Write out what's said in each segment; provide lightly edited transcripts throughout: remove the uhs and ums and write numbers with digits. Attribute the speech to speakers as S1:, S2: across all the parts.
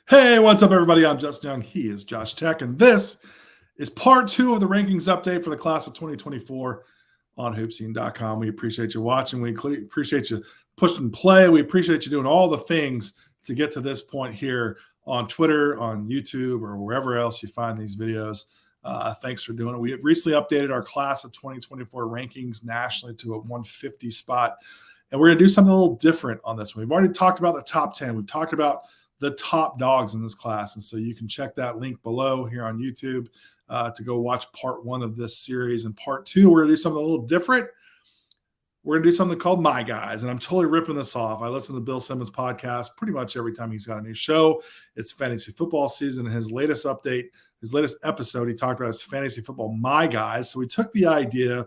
S1: Hey, what's up, everybody? I'm Justin Young. He is Josh Tech, and this is part 2 of the rankings update for the class of 2024 on HoopSeen.com. We appreciate you watching. We appreciate you pushing play. We appreciate you doing all the things to get to this point here on Twitter, on YouTube, or wherever else you find these videos. Thanks for doing it. We have recently updated our class of 2024 rankings nationally to a 150 spot, and we're going to do something a little different on this one. We've already talked about the top 10. We've talked about the top dogs in this class. And so you can check that link below here on YouTube to go watch part 1 of this series. And part 2, we're going to do something a little different. We're going to do something called My Guys. And I'm totally ripping this off. I listen to Bill Simmons' podcast pretty much every time he's got a new show. It's fantasy football season. His latest update, his latest episode, he talked about his fantasy football My Guys. So we took the idea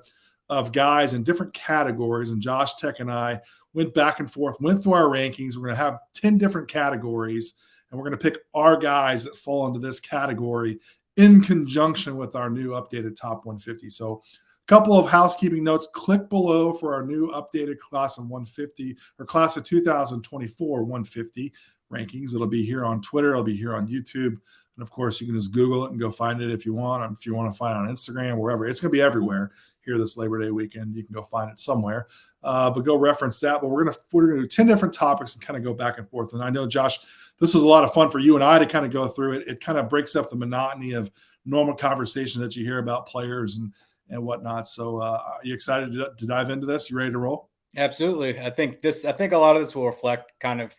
S1: of guys in different categories, and Josh Tech and I went back and forth, went through our rankings. We're going to have 10 different categories, and we're going to pick our guys that fall into this category in conjunction with our new updated top 150. So a couple of housekeeping notes. Click below for our new updated class of 150 or class of 2024 150 rankings. It'll be here on Twitter. It'll be here on YouTube. And of course, you can just Google it and go find it if you want. If you want to find it on Instagram, wherever, it's going to be everywhere here this Labor Day weekend. You can go find it somewhere, but go reference that. But we're going to do 10 different topics and kind of go back and forth. And I know, Josh, this was a lot of fun for you and I to kind of go through it. It kind of breaks up the monotony of normal conversation that you hear about players and whatnot. So are you excited to dive into this? You ready to roll?
S2: Absolutely. I think a lot of this will reflect kind of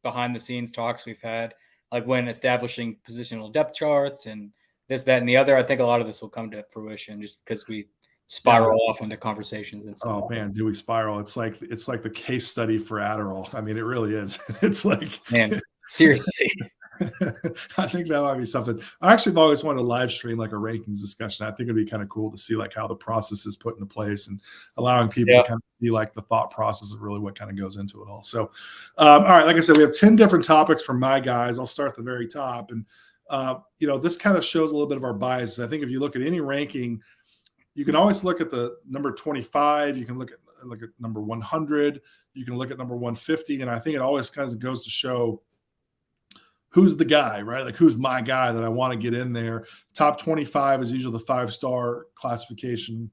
S2: behind the scenes talks we've had, like when establishing positional depth charts and this, that, and the other. I think a lot of this will come to fruition just because we spiral off into conversations and stuff.
S1: Oh man, do we spiral? It's like the case study for Adderall. I mean, it really is. It's like,
S2: man, seriously.
S1: I think that might be something. I actually have always wanted to live stream like a rankings discussion. I think it'd be kind of cool to see like how the process is put into place and allowing people to kind of see like the thought process of really what kind of goes into it all. So, all right, like I said, we have 10 different topics from My Guys. I'll start at the very top. And, this kind of shows a little bit of our biases. I think if you look at any ranking, you can always look at the number 25. You can look at number 100. You can look at number 150. And I think it always kind of goes to show who's the guy, right? Like, who's my guy that I want to get in there? Top 25 is usually the 5-star classification.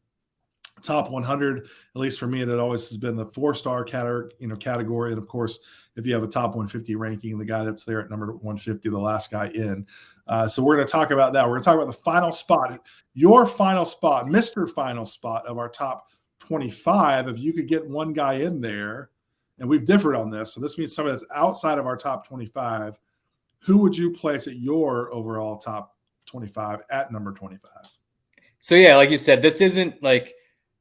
S1: Top 100, at least for me, it always has been the 4-star category. And of course, if you have a top 150 ranking, the guy that's there at number 150, the last guy in. So we're going to talk about that. We're going to talk about the final spot, your final spot, Mr. Final Spot of our top 25. If you could get one guy in there, and we've differed on this, so this means somebody that's outside of our top 25. Who would you place at your overall top 25 at number 25?
S2: So, yeah, like you said, this isn't like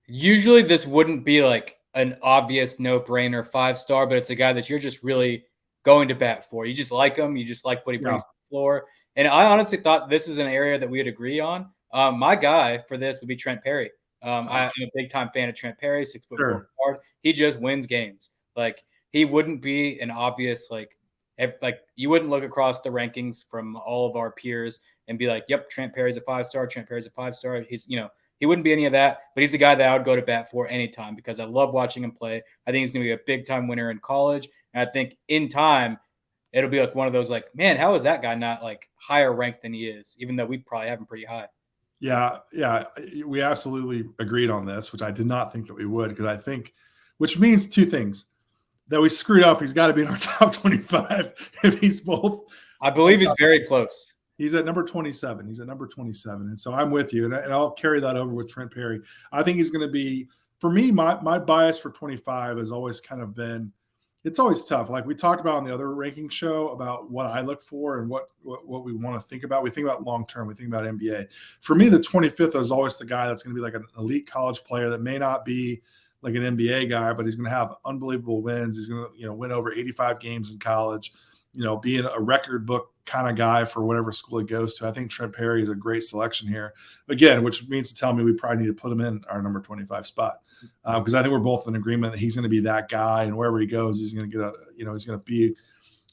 S2: usually this wouldn't be like an obvious no-brainer 5-star, but it's a guy that you're just really going to bat for. You just like him. You just like what he brings to the floor. And I honestly thought this is an area that we'd agree on. My guy for this would be Trent Perry. I'm a big-time fan of Trent Perry, 6'4" guard. He just wins games. Like, he wouldn't be an obvious like you wouldn't look across the rankings from all of our peers and be like, yep, Trent Perry's a 5-star. Trent Perry's a 5-star. He's, he wouldn't be any of that, but he's the guy that I would go to bat for anytime because I love watching him play. I think he's going to be a big-time winner in college. And I think in time, it'll be like one of those like, man, how is that guy not like higher ranked than he is, even though we probably have him pretty high.
S1: Yeah, we absolutely agreed on this, which I did not think that we would, because I think, which means two things. That we screwed up. He's got to be in our top 25 if he's both.
S2: I believe he's very close.
S1: He's at number 27. And so I'm with you. And I'll carry that over with Trent Perry. I think he's going to be, for me, my bias for 25 has always kind of been, it's always tough. Like we talked about on the other ranking show about what I look for and what we want to think about. We think about long-term. We think about NBA. For me, the 25th is always the guy that's going to be like an elite college player that may not be like an NBA guy, but he's going to have unbelievable wins. He's going to, win over 85 games in college, being a record book kind of guy for whatever school he goes to. I think Trent Perry is a great selection here. Again, which means to tell me we probably need to put him in our number 25 spot because I think we're both in agreement that he's going to be that guy, and wherever he goes, he's going to get he's going to be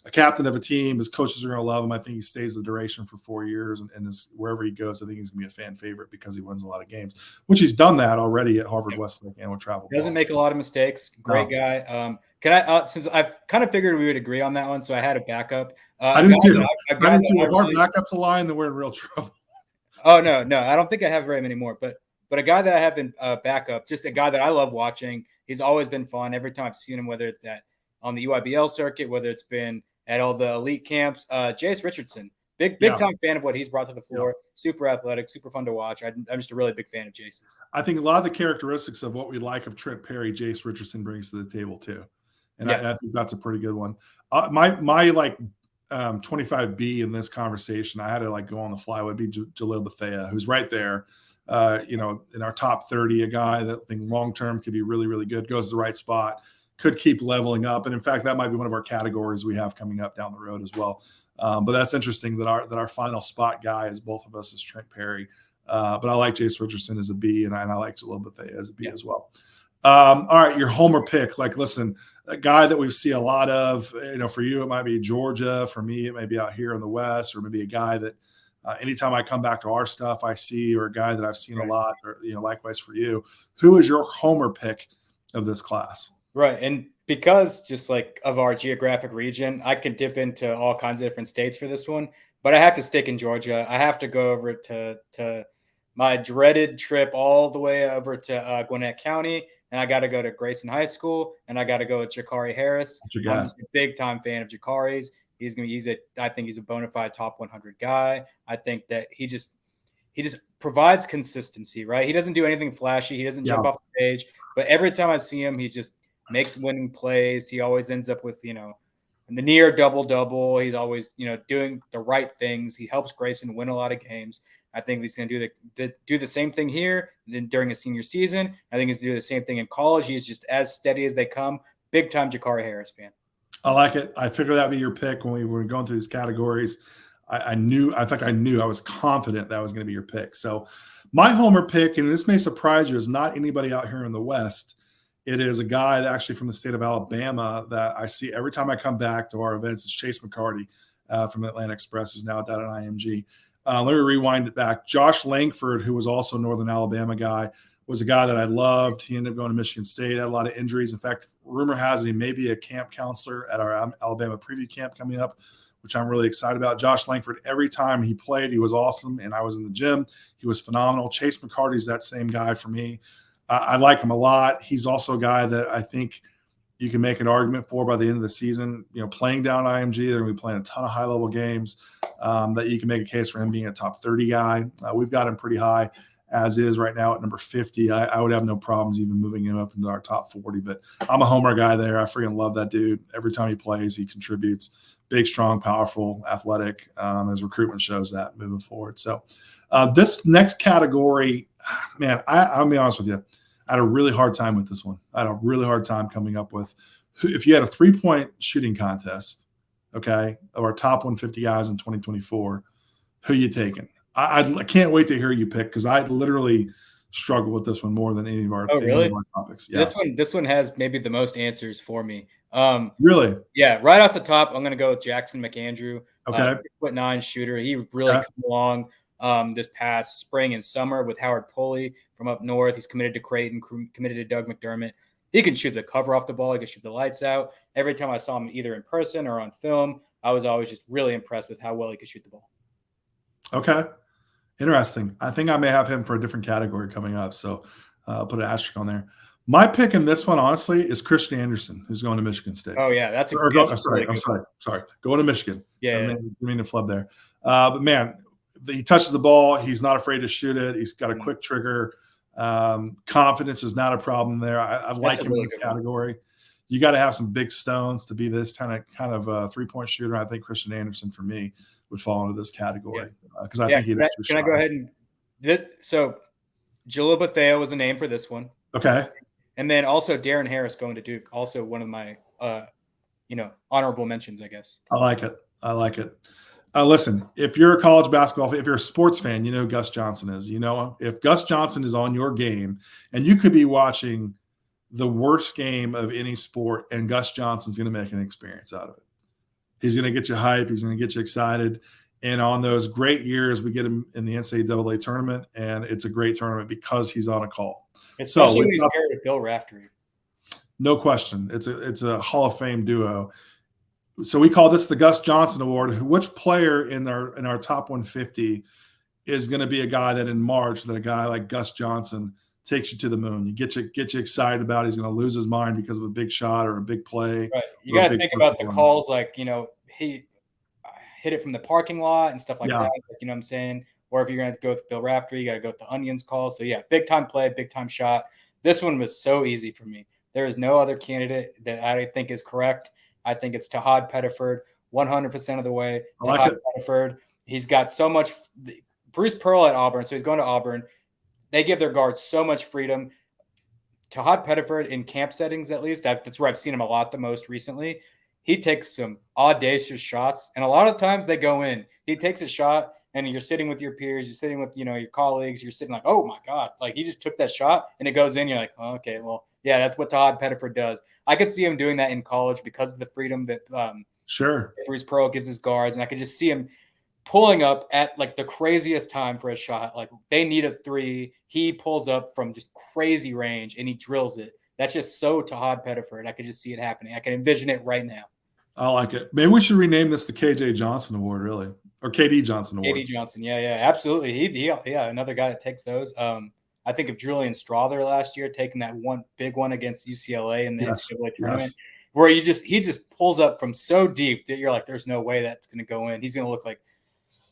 S1: a captain of a team. His coaches are going to love him. I think he stays the duration for 4 years, and is, wherever he goes, I think he's going to be a fan favorite because he wins a lot of games, which he's done that already at Harvard, Westlake, and with travel.
S2: Doesn't make a lot of mistakes. Great guy. Can I, since I've kind of figured we would agree on that one, so I had a backup.
S1: I do too. If our backup's a line, then we're in real trouble.
S2: Oh, no, I don't think I have very many more, but a guy that I have in backup, just a guy that I love watching. He's always been fun. Every time I've seen him, whether it's that on the UIBL circuit, whether it's been at all the elite camps, Jace Richardson, big time fan of what he's brought to the floor. Super athletic, super fun to watch. I'm just a really big fan of Jace's.
S1: I think a lot of the characteristics of what we like of Trent Perry, Jace Richardson brings to the table too. And I think that's a pretty good one. My 25B in this conversation, I had to go on the fly, would be Jalil Bethea, who's right there. In our top 30, a guy that I think long-term could be really, really good, goes to the right spot, could keep leveling up. And in fact, that might be one of our categories we have coming up down the road as well. But that's interesting that our final spot guy is both of us is Trent Perry. But I like Jace Richardson as a B, and I like Jalil Bethea as a B as well. All right, your homer pick. Listen, a guy that we see a lot of, for you, it might be Georgia. For me, it may be out here in the West, or maybe a guy that anytime I come back to our stuff, I see, or a guy that I've seen a lot, or, likewise for you. Who is your homer pick of this class?
S2: Right. And because just of our geographic region, I could dip into all kinds of different states for this one, but I have to stick in Georgia. I have to go over to my dreaded trip all the way over to Gwinnett County. And I got to go to Grayson High School, and I got to go with Jakari Harris. I'm just a big time fan of Jakari's. I think he's a bona fide top 100 guy. I think that he just provides consistency, right? He doesn't do anything flashy. He doesn't jump off the page, but every time I see him, he just makes winning plays. He always ends up with, the near double. He's always, doing the right things. He helps Grayson win a lot of games. I think he's going to do the same thing here during his senior season. I think he's going to do the same thing in college. He's just as steady as they come. Big time Jakari Harris fan.
S1: I like it. I figured that'd be your pick when we were going through these categories. I was confident that was going to be your pick. So my homer pick, and this may surprise you, is not anybody out here in the West. It is a guy that actually from the state of Alabama that I see every time I come back to our events. It's Chase McCarty from Atlanta Express, who's now down at IMG. Let me rewind it back. Josh Langford, who was also a Northern Alabama guy, was a guy that I loved. He ended up going to Michigan State, had a lot of injuries. In fact, rumor has it he may be a camp counselor at our Alabama preview camp coming up, which I'm really excited about. Josh Langford, every time he played, he was awesome, and I was in the gym. He was phenomenal. Chase McCarty's that same guy for me. I like him a lot. He's also a guy that I think you can make an argument for by the end of the season. Playing down at IMG, they're going to be playing a ton of high-level games that you can make a case for him being a top 30 guy. We've got him pretty high as is right now at number 50. I would have no problems even moving him up into our top 40, but I'm a homer guy there. I freaking love that dude. Every time he plays, he contributes. Big, strong, powerful, athletic. His recruitment shows that moving forward. So this next category, man, I'll be honest with you. I had a really hard time with this one. I had a really hard time coming up with if you had a 3-point shooting contest, okay, of our top 150 guys in 2024, who you taking? I can't wait to hear you pick because I literally struggle with this one more than any of our, topics. Yeah.
S2: This one has maybe the most answers for me.
S1: Really?
S2: Yeah. Right off the top, I'm going to go with Jackson McAndrew.
S1: Okay.
S2: 6'9" shooter. He really come along this past spring and summer with Howard Pulley from up north. He's committed to Creighton, committed to Doug McDermott. He can shoot the cover off the ball. He can shoot the lights out. Every time I saw him either in person or on film, I was always just really impressed with how well he could shoot the ball.
S1: Okay. Interesting. I think I may have him for a different category coming up. So I'll put an asterisk on there. My pick in this one, honestly, is Christian Anderson, who's going to Michigan State.
S2: Oh, yeah. I'm
S1: sorry. Going to Michigan.
S2: Yeah.
S1: I mean to flub there. But, man, he touches the ball. He's not afraid to shoot it. He's got a quick trigger. Confidence is not a problem there. I like him in this category. You got to have some big stones to be this kind of 3-point shooter. I think Christian Anderson, for me, would fall into this category because I think he'd actually
S2: Can I go ahead and so Jalil Bethea was a name for this one.
S1: Okay.
S2: And then also Darren Harris going to Duke, also one of my honorable mentions, I guess.
S1: I like it. Listen, if you're a college basketball fan, if you're a sports fan, you know who Gus Johnson is. If Gus Johnson is on your game, and you could be watching the worst game of any sport, and Gus Johnson's going to make an experience out of it. He's going to get you hype. He's going to get you excited. And on those great years, we get him in the NCAA tournament, and it's a great tournament because he's on a call.
S2: Especially when he's paired with Bill Raftery.
S1: No question. It's a Hall of Fame duo. So we call this the Gus Johnson Award. Which player in our top 150 is going to be a guy that in March, that a guy like Gus Johnson takes you to the moon? You get you excited about. He's going to lose his mind because of a big shot or a big play.
S2: Right. You got to think about the calls, like, he hit it from the parking lot and stuff like that. Like, you know what I'm saying? Or if you're going to go with Bill Raftery, you got to go with the Onions call. So yeah, big time play, big time shot. This one was so easy for me. There is no other candidate that I think is correct. I think it's Tahad Pettiford 100% of the way. Tahad Pettiford. He's got so much. Bruce Pearl at Auburn, so he's going to Auburn. They give their guards so much freedom. Tahad Pettiford in camp settings, at least, that's where I've seen him a lot the most recently. He takes some audacious shots, and a lot of times they go in. He takes a shot, and you're sitting with your peers, you're sitting with your colleagues, you're sitting like, oh my God, like he just took that shot, and it goes in. You're like, oh, okay, well, yeah, that's what Tahad Pettiford does. I could see him doing that in college because of the freedom that Bruce Pearl gives his guards, and I could just see him pulling up at like the craziest time for a shot. Like they need a three, he pulls up from just crazy range and he drills it. That's just so Tahad Pettiford. I could just see it happening. I can envision it right now. I
S1: like it. Maybe we should rename this the KJ Johnson Award, really, or KD Johnson Award.
S2: KD Johnson, yeah, absolutely. He another guy that takes those. I think of Julian Strother last year taking that one big one against UCLA in the NCAA tournament, where he just pulls up from so deep that you're like, there's no way that's going to go in. He's going to look like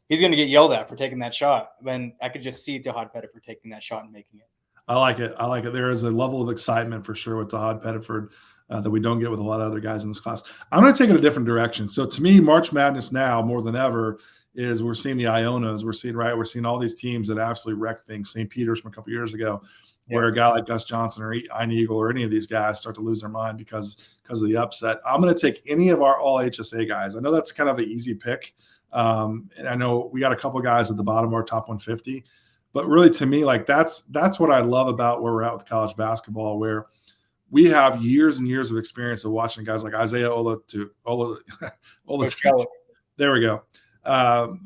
S2: he's going to get yelled at for taking that shot. And I could just see Tahad Pettiford taking that shot and making it.
S1: I like it. There is a level of excitement for sure with Tahad Pettiford that we don't get with a lot of other guys in this class. I'm going to take it a different direction. So to me, March Madness now more than ever is we're seeing the Ionas. We're seeing all these teams that absolutely wreck things. St. Peter's from a couple years ago, where a guy like Gus Johnson or Ian Eagle or any of these guys start to lose their mind because of the upset. I'm going to take any of our all HSA guys. I know that's kind of an easy pick. And I know we got a couple guys at the bottom of our top 150, but really to me, like that's what I love about where we're at with college basketball, where we have years and years of experience of watching guys like Isaiah Ola. There we go.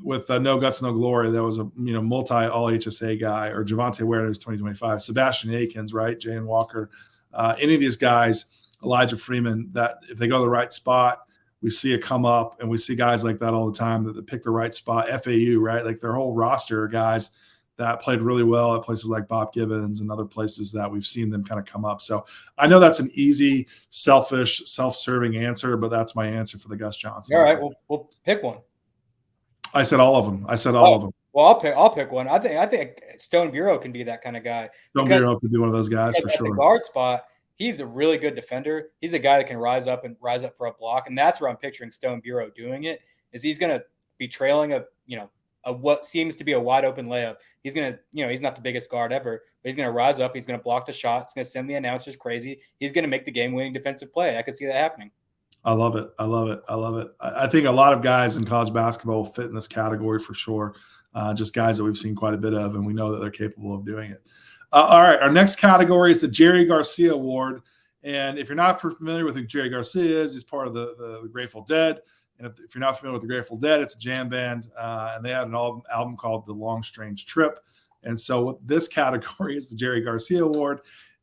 S1: With No Guts, No Glory, that was a multi all HSA guy, or Javante Ware, who's 2025, Sebastian Aikens, right? Jalen Walker, any of these guys, Elijah Freeman, that if they go to the right spot, we see it come up, and we see guys like that all the time that pick the right spot. FAU, right? Like their whole roster of guys that played really well at places like Bob Gibbons and other places that we've seen them kind of come up. So I know that's an easy, selfish, self-serving answer, but that's my answer for the Gus Johnson.
S2: All right, we'll pick one.
S1: I said all of them. All of them.
S2: Well, I'll pick one. I think Stone Bureau can be that kind of guy.
S1: Stone Bureau could be one of those guys for sure.
S2: At the guard spot, he's a really good defender. He's a guy that can rise up for a block, and that's where I'm picturing Stone Bureau doing it. Is he's going to be trailing a what seems to be a wide open layup. He's going to, he's not the biggest guard ever, but he's going to rise up. He's going to block the shot. He's going to send the announcers crazy. He's going to make the game-winning defensive play. I could see that happening.
S1: I love it. I think a lot of guys in college basketball fit in this category for sure. Just guys that we've seen quite a bit of, and we know that they're capable of doing it. All right, our next category is the Jerry Garcia Award. And if you're not familiar with who Jerry Garcia is, he's part of the Grateful Dead. And if you're not familiar with the Grateful Dead, it's a jam band, and they had an album called The Long Strange Trip. And so this category is the Jerry Garcia Award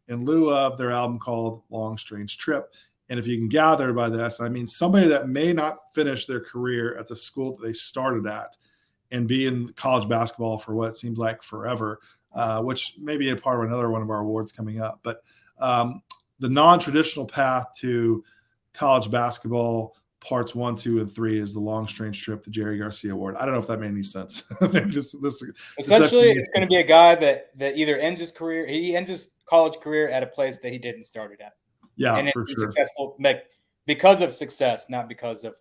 S1: in lieu of their album called Long Strange Trip. And if you can gather by this, I mean somebody that may not finish their career at the school that they started at and be in college basketball for what seems like forever, which may be a part of another one of our awards coming up. But the non-traditional path to college basketball, parts 1, 2, and 3 is the Long Strange Trip, the Jerry Garcia Award. I don't know if that made any sense.
S2: Essentially, it's going to be a guy that either ends his career, he ends his college career at a place that he didn't start it at.
S1: Yeah,
S2: and
S1: for sure.
S2: Successful because of success, not because of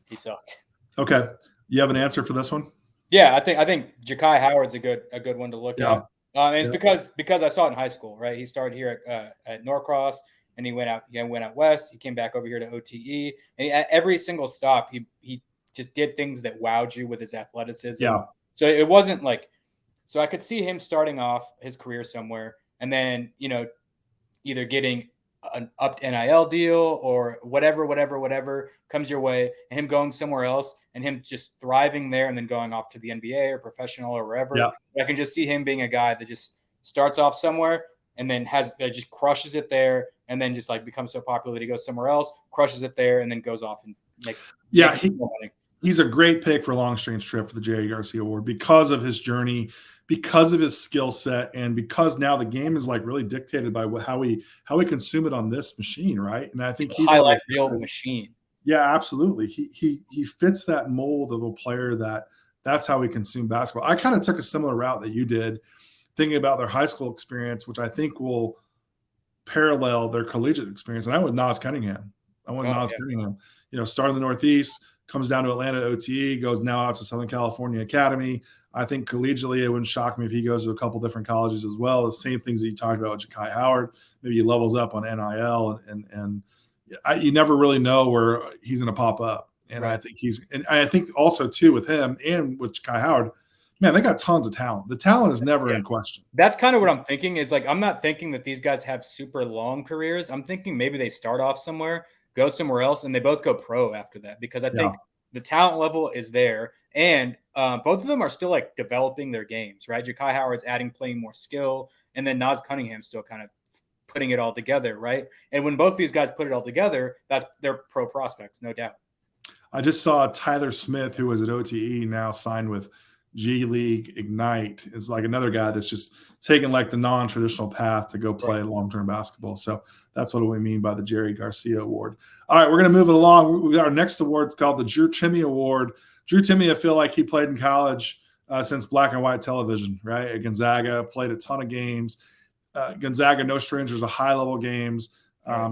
S2: he sucked.
S1: Okay, you have an answer for this one?
S2: Yeah, I think Ja'Kai Howard's a good one to look at. And it's because I saw it in high school, right? He started here at Norcross, and he went out west. He came back over here to OTE, and at every single stop, he just did things that wowed you with his athleticism.
S1: Yeah.
S2: So it wasn't so I could see him starting off his career somewhere, and then either getting an up NIL deal or whatever comes your way, and him going somewhere else and him just thriving there and then going off to the NBA or professional or wherever.
S1: Yeah.
S2: I can just see him being a guy that just starts off somewhere and then just crushes it there and then just like becomes so popular that he goes somewhere else, crushes it there, and then goes off and makes more money.
S1: He's a great pick for Long Strange Trip for the Jerry Garcia Award because of his journey, because of his skill set, and because now the game is like really dictated by how we consume it on this machine, right? And I think
S2: he's a highlight reel machine.
S1: Yeah, absolutely. He fits that mold of a player that's how we consume basketball. I kind of took a similar route that you did, thinking about their high school experience, which I think will parallel their collegiate experience. And I went with Nas Cunningham. Cunningham. Started in the Northeast, comes down to Atlanta OTE, goes now out to Southern California Academy. I think collegiately, it wouldn't shock me if he goes to a couple different colleges as well. The same things that you talked about with Ja'Kai Howard. Maybe he levels up on NIL, and you never really know where he's going to pop up. And right. I think also too with him and with Ja'Kai Howard, man, they got tons of talent. The talent is never in question.
S2: That's kind of what I'm thinking is like, I'm not thinking that these guys have super long careers. I'm thinking maybe they start off somewhere, go somewhere else, and they both go pro after that because I think the talent level is there. And both of them are still like developing their games, right? Ja'Kai Howard's playing more skill, and then Nas Cunningham's still kind of putting it all together, right? And when both these guys put it all together, they're pro prospects, no doubt.
S1: I just saw Tyler Smith, who was at OTE, now signed with G League Ignite. Is like another guy that's just taking like the non-traditional path to go play long-term basketball. So that's what we mean by the Jerry Garcia Award. All right, we're going to move it along. We got our next award. It's called the Drew Timme Award. Drew Timme, I feel like he played in college since black and white television, right? At Gonzaga, played a ton of games. Gonzaga, no strangers to high-level games.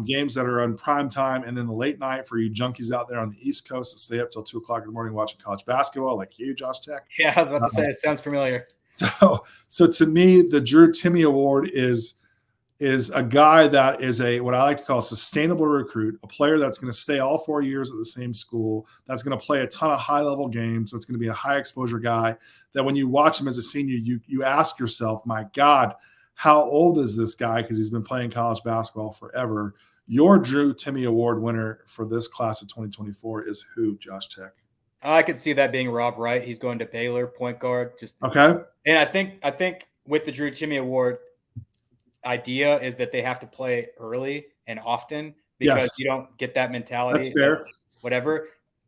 S1: Games that are on prime time, and then the late night for you junkies out there on the East Coast to stay up till 2:00 in the morning watching college basketball, like you, Josh Tech.
S2: Yeah, I was about to say it sounds familiar.
S1: So to me, the Drew Timme Award is a guy that is what I like to call a sustainable recruit, a player that's going to stay all 4 years at the same school, that's going to play a ton of high-level games, that's going to be a high-exposure guy. That when you watch him as a senior, you ask yourself, my God, how old is this guy? Because he's been playing college basketball forever. Your Drew Timme Award winner for this class of 2024 is who, Josh Tech?
S2: I could see that being Rob Wright. He's going to Baylor, point guard.
S1: Okay.
S2: And I think with the Drew Timme Award idea is that they have to play early and often because you don't get that mentality.
S1: That's fair.
S2: Whatever.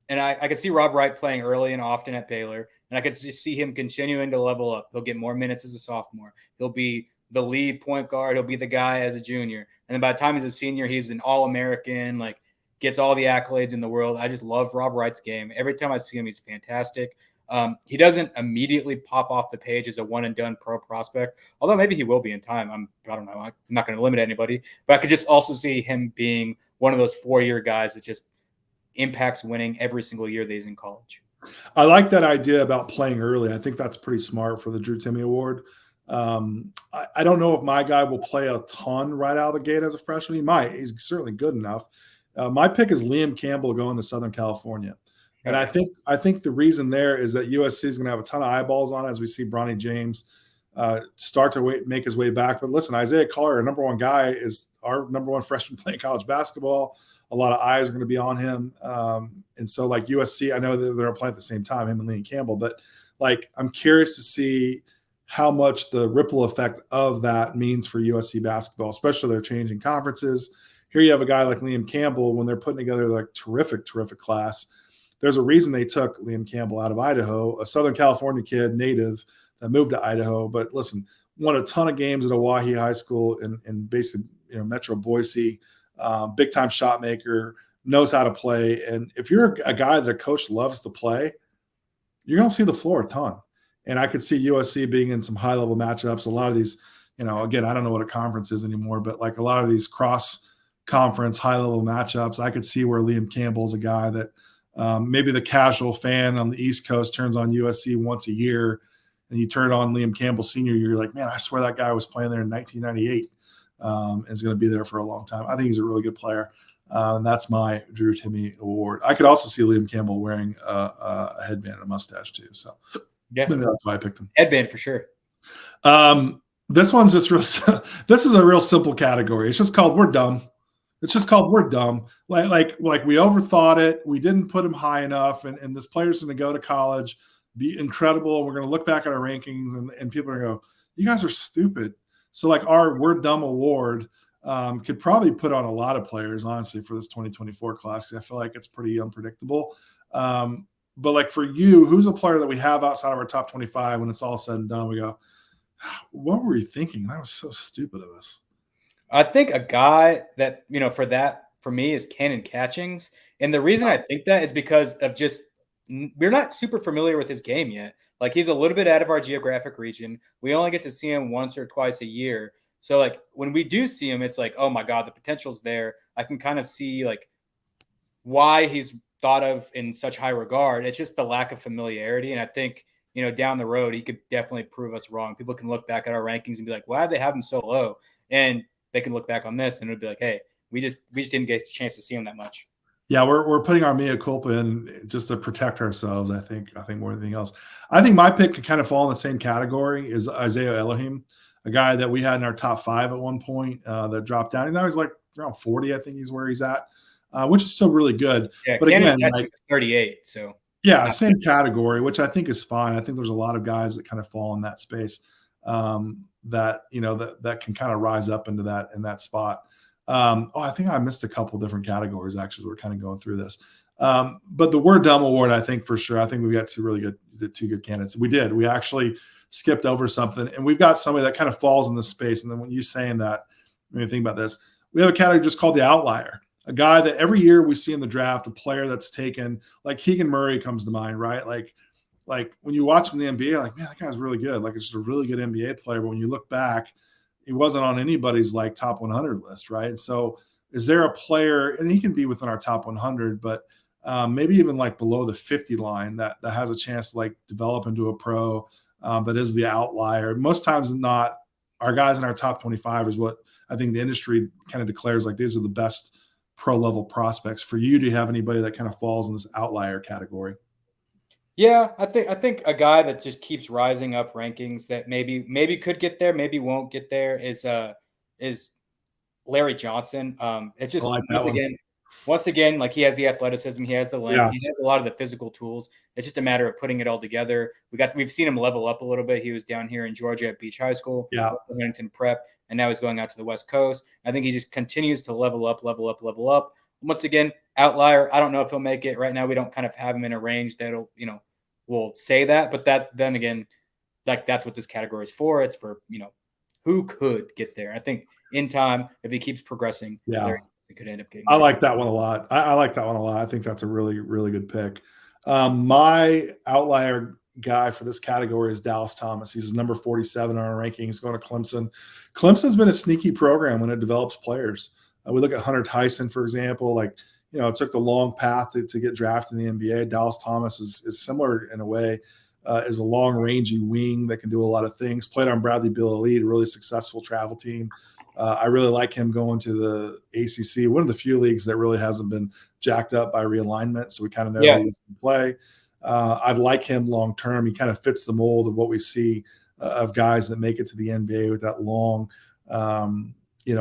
S2: And I could see Rob Wright playing early and often at Baylor. And I could just see him continuing to level up. He'll get more minutes as a sophomore. He'll be the lead point guard. He'll be the guy as a junior. And then by the time he's a senior, he's an All-American, like gets all the accolades in the world. I just love Rob Wright's game. Every time I see him, he's fantastic. He doesn't immediately pop off the page as a one-and-done pro prospect, although maybe he will be in time. I don't know. I'm not going to limit anybody. But I could just also see him being one of those 4-year guys that just impacts winning every single year that he's in college.
S1: I like that idea about playing early. I think that's pretty smart for the Drew Timme Award. I don't know if my guy will play a ton right out of the gate as a freshman. He might. He's certainly good enough. My pick is Liam Campbell going to Southern California. And I think the reason there is that USC is going to have a ton of eyeballs on it as we see Bronny James start to make his way back. But listen, Isaiah Collier, our number one guy, is our number one freshman playing college basketball. A lot of eyes are going to be on him. And so like USC, I know that they're playing at the same time, him and Liam Campbell, but like I'm curious to see how much the ripple effect of that means for USC basketball, especially their changing conferences. Here you have a guy like Liam Campbell when they're putting together like terrific class. There's a reason they took Liam Campbell out of Idaho, a Southern California kid, native, that moved to Idaho. But listen, won a ton of games at Owyhee High School in basic, Metro Boise, big time shot maker, knows how to play. And if you're a guy that a coach loves to play, you're going to see the floor a ton. And I could see USC being in some high-level matchups. A lot of these, again, I don't know what a conference is anymore, but like a lot of these cross-conference high-level matchups, I could see where Liam Campbell's a guy that maybe the casual fan on the East Coast turns on USC once a year, and you turn on Liam Campbell senior year, you're like, man, I swear that guy was playing there in 1998 and is going to be there for a long time. I think he's a really good player. And that's my Drew Timme Award. I could also see Liam Campbell wearing a headband and a mustache too. So yeah, maybe that's why I picked him.
S2: Headband for sure.
S1: This one's just real. This is a real simple category. It's just called "We're Dumb." It's just called we're dumb. Like we overthought it. We didn't put him high enough, and this player's going to go to college, be incredible. We're going to look back at our rankings, and people are going to go, "You guys are stupid." So like our we're dumb award could probably put on a lot of players, honestly, for this 2024 class. I feel like it's pretty unpredictable. But like for you, who's a player that we have outside of our top 25 when it's all said and done? We go, what were you thinking? That was so stupid of us.
S2: I think a guy that, for me is Cannon Catchings. And the reason I think that is because of just we're not super familiar with his game yet. Like he's a little bit out of our geographic region. We only get to see him once or twice a year. So like when we do see him, it's like, oh my God, the potential's there. I can kind of see like why he's thought of in such high regard. It's just the lack of familiarity. And I think, down the road, he could definitely prove us wrong. People can look back at our rankings and be like, why did they have him so low? And they can look back on this and it'll be like, hey, we just didn't get a chance to see him that much.
S1: Yeah, we're putting our mea culpa in just to protect ourselves. I think more than anything else. I think my pick could kind of fall in the same category as Isaiah Elohim, a guy that we had in our top 5 at one point that dropped down. And now he's like around 40, I think he's where he's at, which is still really good.
S2: Yeah,
S1: but again,
S2: like 38. So
S1: yeah, same category, which I think is fine. I think there's a lot of guys that kind of fall in that space that can kind of rise up into that in that spot. I think I missed a couple different categories actually. We're kind of going through this. But the We're Dumb Award, I think for sure. I think we've got two good candidates. We actually skipped over something, and we've got somebody that kind of falls in this space. And then when you saying that, when you think about this, we have a category just called the outlier. A guy that every year we see in the draft, a player that's taken, like Keegan Murray comes to mind, right? Like when you watch him in the NBA, like, man, that guy's really good. Like it's just a really good NBA player. But when you look back, he wasn't on anybody's like top 100 list, right? And so is there a player, and he can be within our top 100, but maybe even like below the 50 line that has a chance to like develop into a pro that is the outlier. Most times than not, our guys in our top 25 is what I think the industry kind of declares like these are the best pro level prospects. For you, do you have anybody that kind of falls in this outlier category?
S2: Yeah, I think a guy that just keeps rising up rankings that maybe could get there, maybe won't get there is Larry Johnson. It's just
S1: like
S2: once again, like he has the athleticism, he has the length, he has a lot of the physical tools. It's just a matter of putting it all together. We've seen him level up a little bit. He was down here in Georgia at Beach High School, Huntington Prep, and now he's going out to the West Coast. I think he just continues to level up. Once again, outlier. I don't know if he'll make it. Right now, we don't kind of have him in a range that'll, will say that. But then again, like that's what this category is for. It's for, who could get there. I think in time, if he keeps progressing, it could end up getting.
S1: I like that one a lot. I like that one a lot. I think that's a really, really good pick. My outlier guy for this category is Dallas Thomas. He's number 47 on our ranking. He's going to Clemson. Clemson's been a sneaky program when it develops players. We look at Hunter Tyson, for example. Like, it took the long path to get drafted in the NBA. Dallas Thomas is similar in a way, is a long-rangey wing that can do a lot of things. Played on Bradley Beal Elite, a really successful travel team. I really like him going to the ACC, one of the few leagues that really hasn't been jacked up by realignment, so we kind of know who he's going to play. I'd like him long-term. He kind of fits the mold of what we see of guys that make it to the NBA with that long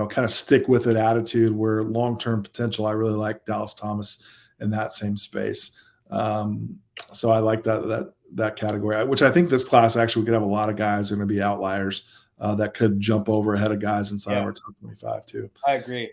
S1: kind of stick with it attitude where long-term potential. I really like Dallas Thomas in that same space. So I like that category, which I think this class actually we could have a lot of guys are going to be outliers that could jump over ahead of guys inside of our top 25 too.
S2: I agree.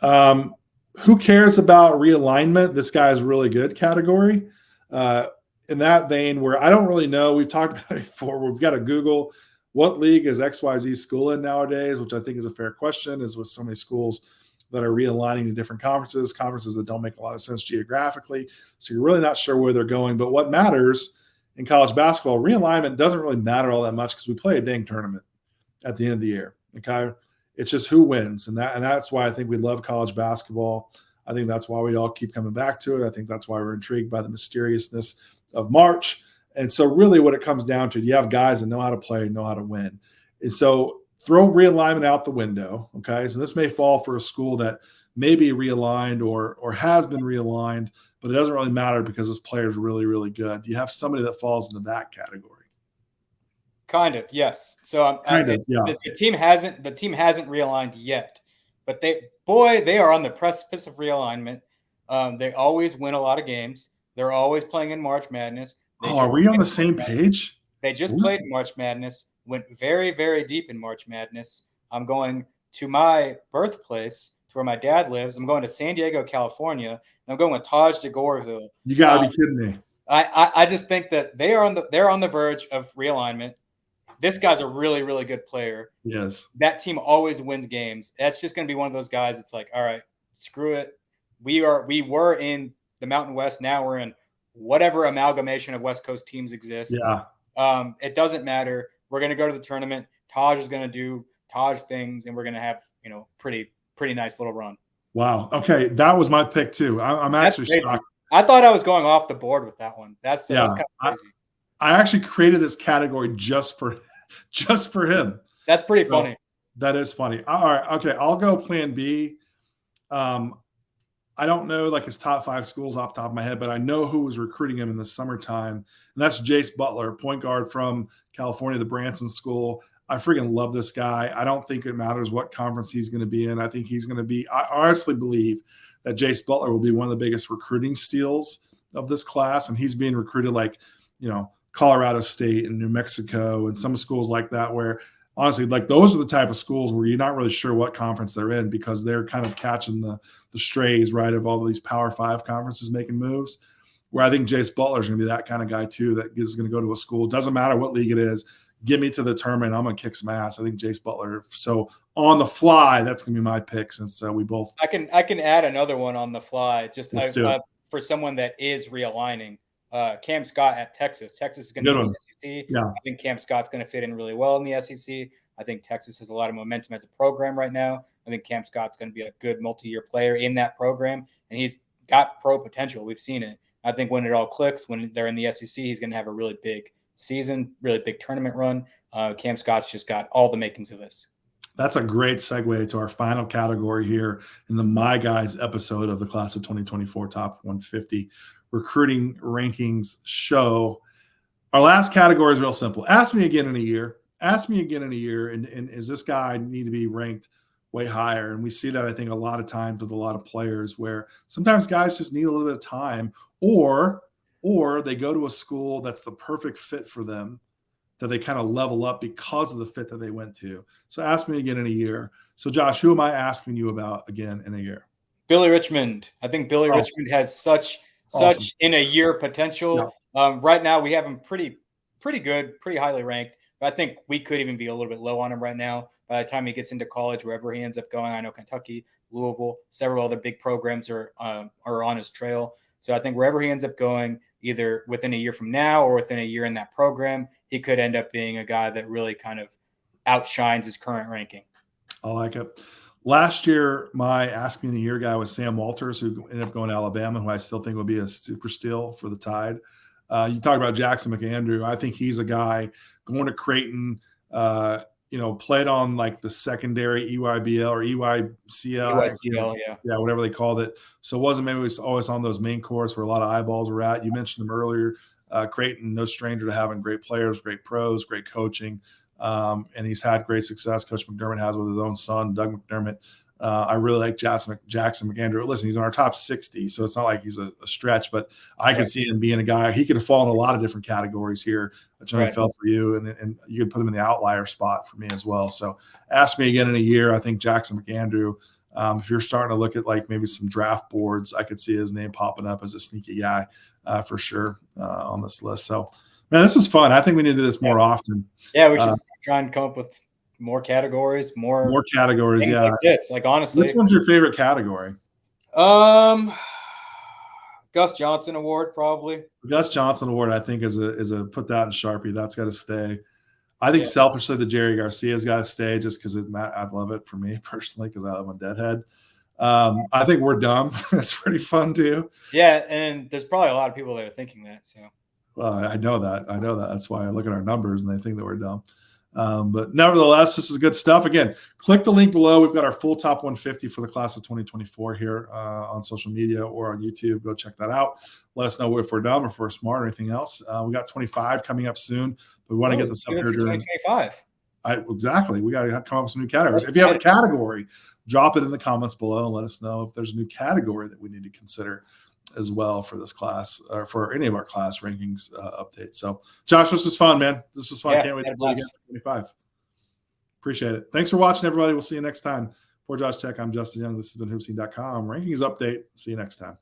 S1: Who cares about realignment? This guy is really good category. In that vein where I don't really know, we've talked about it before. We've got to Google what league is XYZ school in nowadays, which I think is a fair question, is with so many schools that are realigning to different conferences that don't make a lot of sense geographically. So you're really not sure where they're going. But what matters in college basketball, realignment doesn't really matter all that much because we play a dang tournament at the end of the year. Okay. It's just who wins. And that's why I think we love college basketball. I think that's why we all keep coming back to it. I think that's why we're intrigued by the mysteriousness of March. And so really what it comes down to, you have guys that know how to play, know how to win. And so throw realignment out the window, okay? So this may fall for a school that may be realigned or has been realigned, but it doesn't really matter because this player is really, really good. You have somebody that falls into that category.
S2: Kind of, yes. So the team hasn't realigned yet. but they are on the precipice of realignment. They always win a lot of games. They're always playing in March Madness.
S1: Are we on the same page?
S2: They just played in March Madness, went very, very deep in March Madness. I'm going to my birthplace, to where my dad lives. I'm going to San Diego, California, and I'm going with Taj DeGorville.
S1: You got to be kidding me.
S2: I just think that they're on the verge of realignment. This guy's a really, really good player.
S1: Yes.
S2: That team always wins games. That's just going to be one of those guys. It's like, all right, screw it. We were in the Mountain West. Now we're in whatever amalgamation of West Coast teams exists.
S1: Yeah.
S2: It doesn't matter. We're going to go to the tournament. Taj is going to do Taj things, and we're going to have, pretty nice little run.
S1: Wow. Okay. That was my pick too. I'm actually shocked.
S2: I thought I was going off the board with that one. That's kind of crazy.
S1: I actually created this category just for him.
S2: That's pretty funny.
S1: That is funny. All right. Okay. I'll go plan B. I don't know like his top 5 schools off the top of my head, but I know who was recruiting him in the summertime. And that's Jace Butler, point guard from California, the Branson School. I freaking love this guy. I don't think it matters what conference he's going to be in. I think he's going to be – I honestly believe that Jace Butler will be one of the biggest recruiting steals of this class, and he's being recruited like, Colorado State and New Mexico and some schools like that where – honestly, like those are the type of schools where you're not really sure what conference they're in because they're kind of catching the strays, right, of all of these Power 5 conferences making moves. Where I think Jace Butler is going to be that kind of guy too that is going to go to a school. Doesn't matter what league it is. Get me to the tournament. I'm going to kick some ass. I think Jace Butler. So on the fly, that's going to be my pick since we both.
S2: I can add another one on the fly just for someone that is realigning. Cam Scott at Texas. Texas is going to be in the SEC.
S1: Yeah.
S2: I think Cam Scott's going to fit in really well in the SEC. I think Texas has a lot of momentum as a program right now. I think Cam Scott's going to be a good multi-year player in that program, and he's got pro potential. We've seen it. I think when it all clicks, when they're in the SEC, he's going to have a really big season, really big tournament run. Cam Scott's just got all the makings of this.
S1: That's a great segue to our final category here in the My Guys episode of the class of 2024 Top 150 Recruiting Rankings show. Our last category is real simple. Ask me again in a year. And is this guy need to be ranked way higher? And we see that, I think, a lot of times with a lot of players where sometimes guys just need a little bit of time or they go to a school that's the perfect fit for them, that they kind of level up because of the fit that they went to. So ask me again in a year. So Josh, who am I asking you about again in a year?
S2: Billy Richmond. I think Billy Richmond has such in a year potential.
S1: Yeah.
S2: Right now we have him pretty good, pretty highly ranked. But I think we could even be a little bit low on him right now. By the time he gets into college, wherever he ends up going, I know Kentucky, Louisville, several other big programs are on his trail. So I think wherever he ends up going, either within a year from now or within a year in that program, he could end up being a guy that really kind of outshines his current ranking. I
S1: like it. Last year, my Ask Me in a Year guy was Sam Walters, who ended up going to Alabama, who I still think will be a super steal for the Tide. You talk about Jackson McAndrew. I think he's a guy going to Creighton, played on like the secondary EYBL or EYCL. Yeah, whatever they called it. So it wasn't maybe it was always on those main courts where a lot of eyeballs were at. You mentioned them earlier. Creighton, no stranger to having great players, great pros, great coaching. And he's had great success. Coach McDermott has with his own son, Doug McDermott. I really like Jackson McAndrew. Listen, he's in our top 60, so it's not like he's a stretch, but I could see him being a guy. He could have fallen in a lot of different categories here, which only fell for you, and you could put him in the outlier spot for me as well. So ask me again in a year. I think Jackson McAndrew, if you're starting to look at like maybe some draft boards, I could see his name popping up as a sneaky guy for sure on this list. So, man, this was fun. I think we need to do this more often.
S2: Yeah, we should try and come up with more categories, more
S1: categories. Yeah,
S2: like this. Like honestly,
S1: which one's your favorite category?
S2: Gus Johnson Award, probably.
S1: The Gus Johnson Award, I think, is a put that in Sharpie. That's got to stay. I think selfishly, the Jerry Garcia's got to stay just because I love it for me personally because I'm a deadhead. I think We're Dumb. That's pretty fun too.
S2: Yeah, and there's probably a lot of people that are thinking that. So.
S1: I know that. That's why I look at our numbers and they think that we're dumb. But nevertheless, this is good stuff. Again, click the link below. We've got our full top 150 for the class of 2024 here on social media or on YouTube. Go check that out. Let us know if we're dumb or if we're smart or anything else. We got 25 coming up soon, but we want to get this up here during
S2: 2025.
S1: Exactly. We got to come up with some new categories. If you have a category, drop it in the comments below and let us know if there's a new category that we need to consider as well for this class or for any of our class rankings updates. So, Josh, this was fun, man. This was fun.
S2: Yeah,
S1: Can't wait to play again for 25. Appreciate it. Thanks for watching, everybody. We'll see you next time. For Josh Tech, I'm Justin Young. This has been HoopSeen.com. Rankings update. See you next time.